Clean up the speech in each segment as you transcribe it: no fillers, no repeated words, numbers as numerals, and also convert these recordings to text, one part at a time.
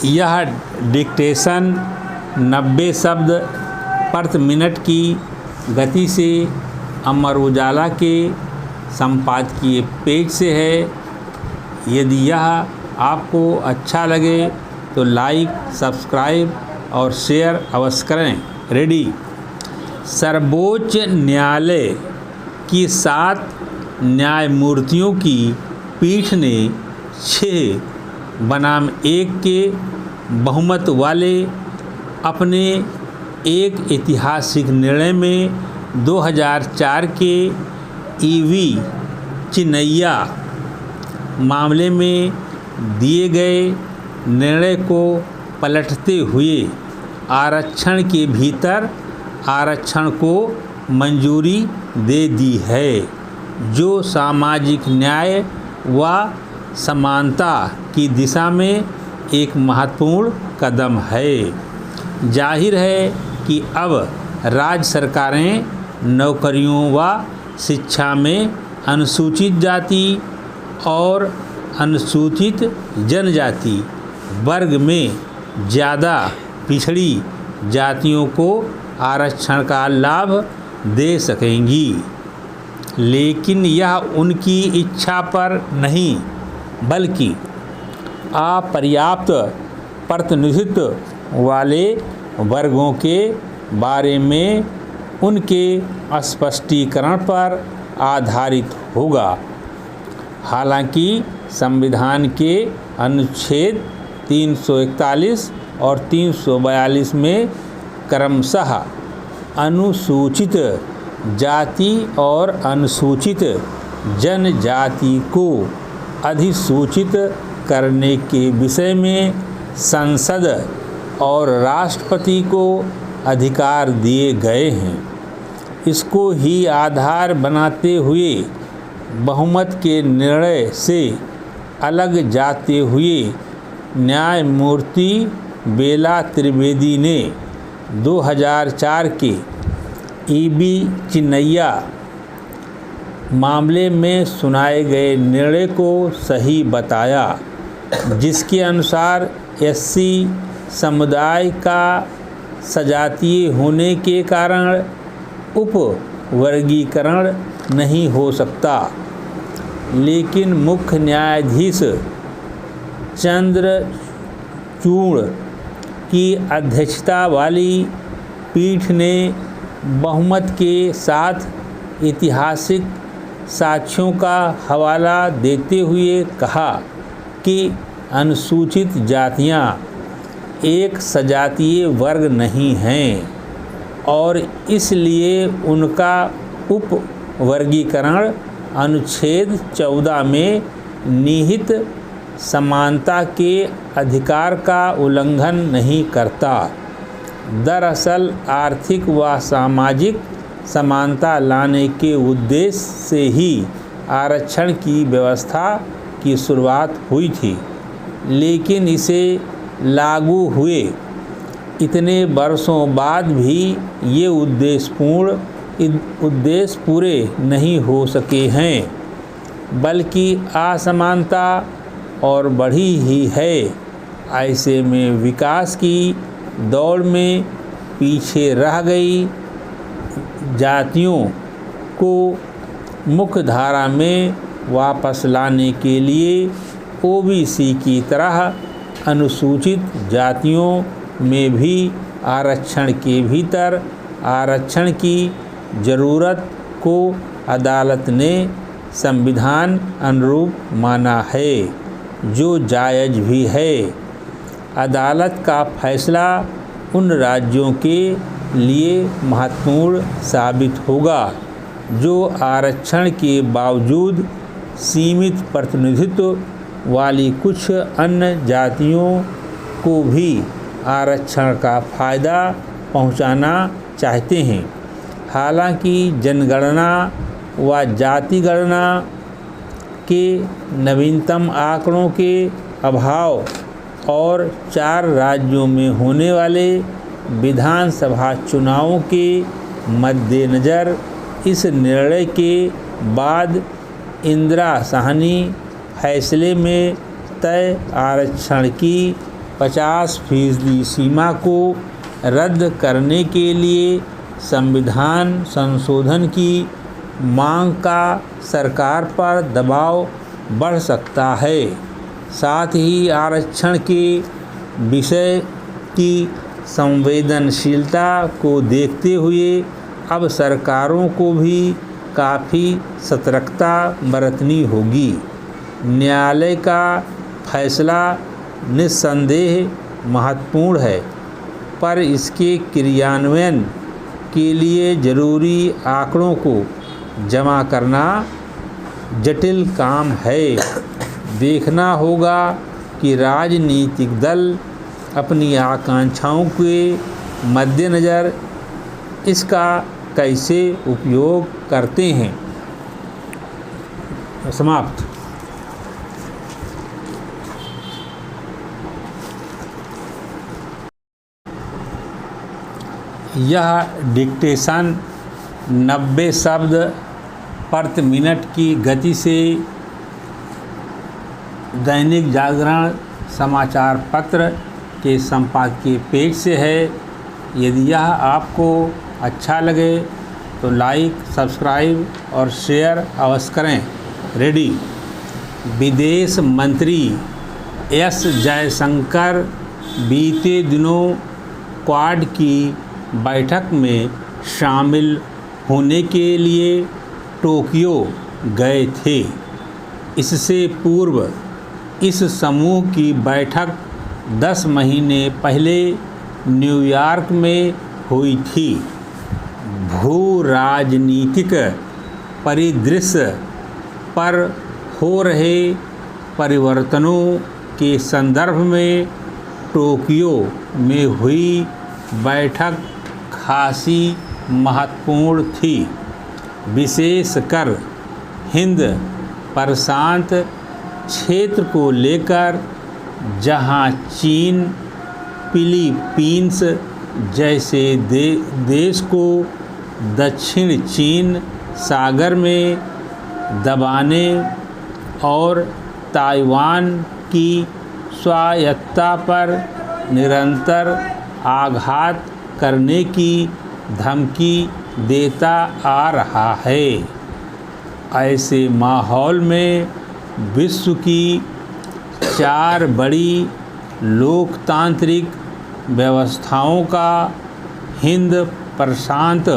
यह डिक्टेशन 90 शब्द प्रति मिनट की गति से अमर उजाला के संपादकीय पेज से है। यदि यह आपको अच्छा लगे तो लाइक, सब्सक्राइब और शेयर अवश्य करें। रेडी। सर्वोच्च न्यायालय की 7 न्यायमूर्तियों की पीठ ने 6 बनाम 1 के बहुमत वाले अपने एक ऐतिहासिक निर्णय में 2004 के ईवी चिन्नैया मामले में दिए गए निर्णय को पलटते हुए आरक्षण के भीतर आरक्षण को मंजूरी दे दी है, जो सामाजिक न्याय व समानता की दिशा में एक महत्वपूर्ण कदम है। जाहिर है कि अब राज्य सरकारें नौकरियों व शिक्षा में अनुसूचित जाति और अनुसूचित जनजाति वर्ग में ज़्यादा पिछड़ी जातियों को आरक्षण का लाभ दे सकेंगी, लेकिन यह उनकी इच्छा पर नहीं बल्कि अपर्याप्त प्रतिनिधित्व वाले वर्गों के बारे में उनके स्पष्टीकरण पर आधारित होगा। हालांकि संविधान के अनुच्छेद 341 और 342 में क्रमशः अनुसूचित जाति और अनुसूचित जनजाति को अधिसूचित करने के विषय में संसद और राष्ट्रपति को अधिकार दिए गए हैं। इसको ही आधार बनाते हुए बहुमत के निर्णय से अलग जाते हुए न्यायमूर्ति बेला त्रिवेदी ने 2004 के ईवी चिन्नैया मामले में सुनाए गए निर्णय को सही बताया, जिसके अनुसार एससी समुदाय का सजातीय होने के कारण उप वर्गीकरण नहीं हो सकता। लेकिन मुख्य न्यायाधीश चंद्रचूड़ की अध्यक्षता वाली पीठ ने बहुमत के साथ ऐतिहासिक साक्ष्यों का हवाला देते हुए कहा कि अनुसूचित जातियां एक सजातीय वर्ग नहीं हैं और इसलिए उनका उप वर्गीकरण अनुच्छेद 14 में निहित समानता के अधिकार का उल्लंघन नहीं करता। दरअसल आर्थिक व सामाजिक समानता लाने के उद्देश्य से ही आरक्षण की व्यवस्था की शुरुआत हुई थी, लेकिन इसे लागू हुए इतने वर्षों बाद भी ये उद्देश्य पूरे नहीं हो सके हैं, बल्कि असमानता और बढ़ी ही है। ऐसे में विकास की दौड़ में पीछे रह गई जातियों को मुख्य धारा में वापस लाने के लिए ओबीसी की तरह अनुसूचित जातियों में भी आरक्षण के भीतर आरक्षण की ज़रूरत को अदालत ने संविधान अनुरूप माना है, जो जायज़ भी है। अदालत का फैसला उन राज्यों के लिए महत्वपूर्ण साबित होगा जो आरक्षण के बावजूद सीमित प्रतिनिधित्व वाली कुछ अन्य जातियों को भी आरक्षण का फ़ायदा पहुंचाना चाहते हैं। हालांकि जनगणना व जाति गणना के नवीनतम आंकड़ों के अभाव और 4 राज्यों में होने वाले विधानसभा चुनावों के मद्देनज़र इस निर्णय के बाद इंदिरा साहनी फैसले में तय आरक्षण की 50% सीमा को रद्द करने के लिए संविधान संशोधन की मांग का सरकार पर दबाव बढ़ सकता है। साथ ही आरक्षण के विषय की संवेदनशीलता को देखते हुए अब सरकारों को भी काफ़ी सतर्कता बरतनी होगी। न्यायालय का फैसला निस्संदेह महत्वपूर्ण है, पर इसके क्रियान्वयन के लिए ज़रूरी आंकड़ों को जमा करना जटिल काम है। देखना होगा कि राजनीतिक दल अपनी आकांक्षाओं के मद्देनज़र इसका कैसे उपयोग करते हैं। समाप्त। यह डिक्टेशन 90 शब्द प्रति मिनट की गति से दैनिक जागरण समाचार पत्र के संपादकीय पेज से है। यदि यह आपको अच्छा लगे तो लाइक, सब्सक्राइब और शेयर अवश्य करें। रेडी। विदेश मंत्री एस जयशंकर बीते दिनों क्वाड की बैठक में शामिल होने के लिए टोक्यो गए थे। इससे पूर्व इस समूह की बैठक 10 महीने पहले न्यूयॉर्क में हुई थी। भू राजनीतिक परिदृश्य पर हो रहे परिवर्तनों के संदर्भ में टोक्यो में हुई बैठक खासी महत्वपूर्ण थी, विशेषकर हिंद प्रशांत क्षेत्र को लेकर, जहां चीन फिलीपींस जैसे देश को दक्षिण चीन सागर में दबाने और ताइवान की स्वायत्तता पर निरंतर आघात करने की धमकी देता आ रहा है। ऐसे माहौल में विश्व की 4 बड़ी लोकतांत्रिक व्यवस्थाओं का हिंद प्रशांत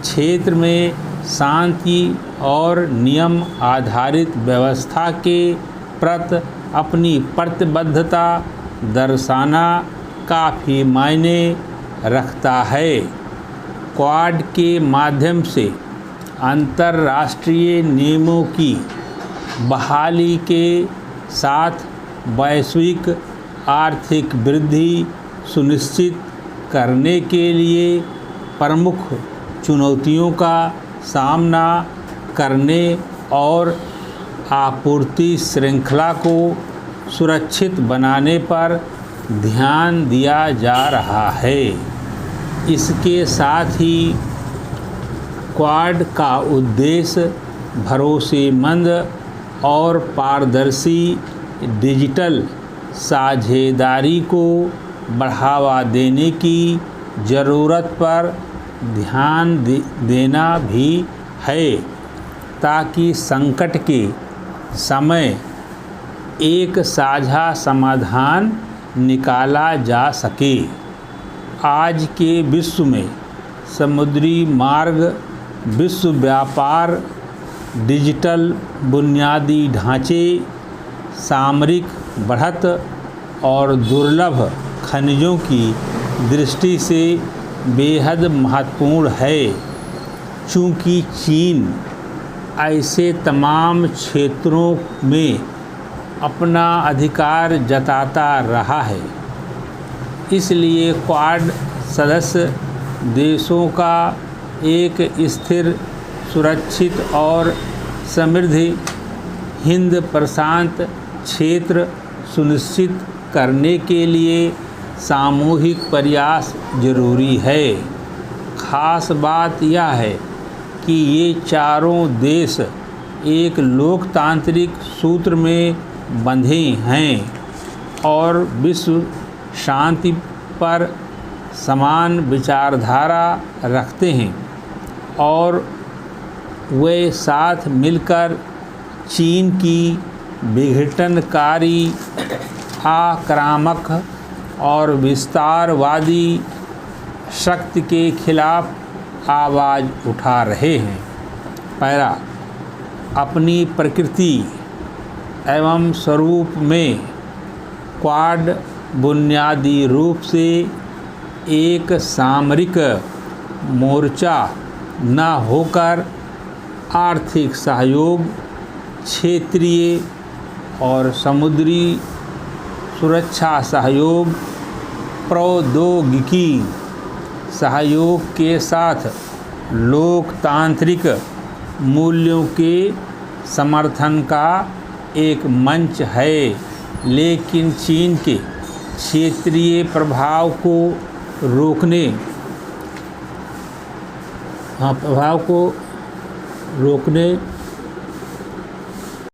क्षेत्र में शांति और नियम आधारित व्यवस्था के प्रति अपनी प्रतिबद्धता दर्शाना काफ़ी मायने रखता है। क्वाड के माध्यम से अंतर्राष्ट्रीय नियमों की बहाली के साथ वैश्विक आर्थिक वृद्धि सुनिश्चित करने के लिए प्रमुख चुनौतियों का सामना करने और आपूर्ति श्रृंखला को सुरक्षित बनाने पर ध्यान दिया जा रहा है। इसके साथ ही क्वाड का उद्देश्य भरोसेमंद और पारदर्शी डिजिटल साझेदारी को बढ़ावा देने की ज़रूरत पर ध्यान देना भी है, ताकि संकट के समय एक साझा समाधान निकाला जा सके। आज के विश्व में समुद्री मार्ग, विश्व व्यापार, डिजिटल बुनियादी ढांचे, सामरिक बढ़त और दुर्लभ खनिजों की दृष्टि से बेहद महत्वपूर्ण है। चूँकि चीन ऐसे तमाम क्षेत्रों में अपना अधिकार जताता रहा है, इसलिए क्वाड सदस्य देशों का एक स्थिर, सुरक्षित और समृद्ध हिंद प्रशांत क्षेत्र सुनिश्चित करने के लिए सामूहिक प्रयास जरूरी है। खास बात यह है कि ये चारों देश एक लोकतांत्रिक सूत्र में बंधे हैं। और विश्व शांति पर समान विचारधारा रखते हैं और वे साथ मिलकर चीन की विघटनकारी, आक्रामक और विस्तारवादी शक्ति के खिलाफ आवाज़ उठा रहे हैं। पैरा, अपनी प्रकृति एवं स्वरूप में क्वाड बुनियादी रूप से एक सामरिक मोर्चा न होकर आर्थिक सहयोग, क्षेत्रीय और समुद्री सुरक्षा सहयोग, प्रौद्योगिकी सहयोग के साथ लोकतांत्रिक मूल्यों के समर्थन का एक मंच है, लेकिन चीन के क्षेत्रीय प्रभाव को रोकने